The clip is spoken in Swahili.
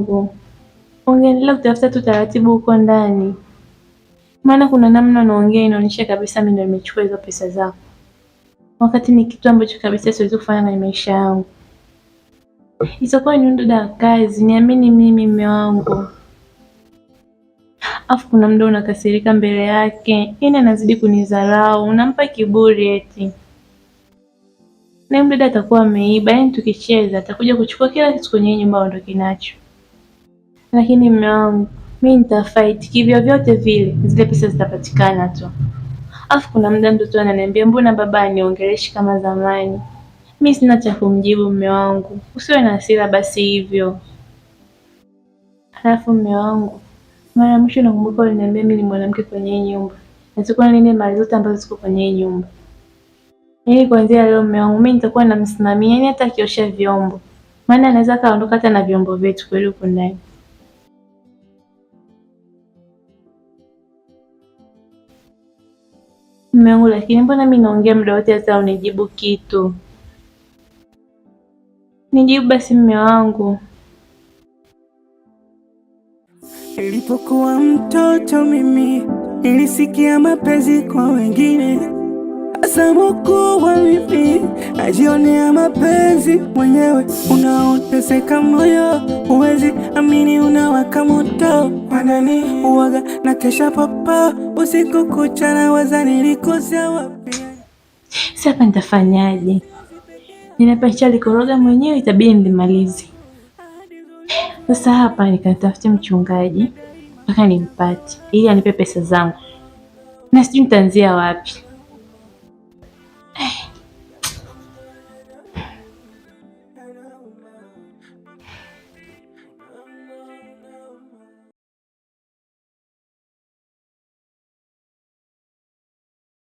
wangu, ungeendelea kutafuta tu taratibu huko ndani, maana kuna namna unaongea inaonyesha kabisa mimi ndio nimechukua hizo pesa zako, wakati ni kitu ambacho kabisa siwezi kufanya kwenye maisha yangu. Itakuwa ni dada wa kazi, niamini mimi mume wangu. Afu kuna muda unakasirika mbele yake, yaani anazidi kunidharau, unampa kiburi eti. Na dada atakuwa ameiba, yaani tukicheza atakuja kuchukua kila kitu kwenye nyumba aondoke nacho. Lakini mume wangu, mimi nitafight kivyo vyote vile, zile pesa zitapatikana tu. Afu kuna muda mtoto ananiambia mbona baba aniongeleshi kama zamani. Mimi sina cha kumjibu mume wangu. Usiwe na hasira basi hivyo. Halafu mume wangu, mara mwisho nakumbuka uliniambia mimi ni mwanamke kwenye hii nyumba. Natakuwa nilinde mali zote ambazo ziko kwenye hii nyumba. Yaani kuanzia leo mume wangu mimi nitakuwa namsimamia, yaani hata akiosha vyombo. Maana anaweza kaondoka hata na vyombo vyetu kweli huko ndani. Mume wangu, lakini mbona mimi naongea muda wote hata unijibu kitu? Nijibu basi mume wangu. Nilipokuwa mtoto mimi nilisikia mapenzi kwa wengine, hasa mkubwa mimi najionea mapenzi mwenyewe. Unaoteseka moyo huwezi amini, unawaka moto kwa ndani, uwaga na kesha papa usiku kucha na waza nilikosea wapi. Sasa nitafanyaje? Ninapasha likoroga mwenyewe, itabidi nilimalize. Sasa hapa nikatafute mchungaji mpaka nimpate ili anipe pesa zangu, na sijui nitaanzia wapi.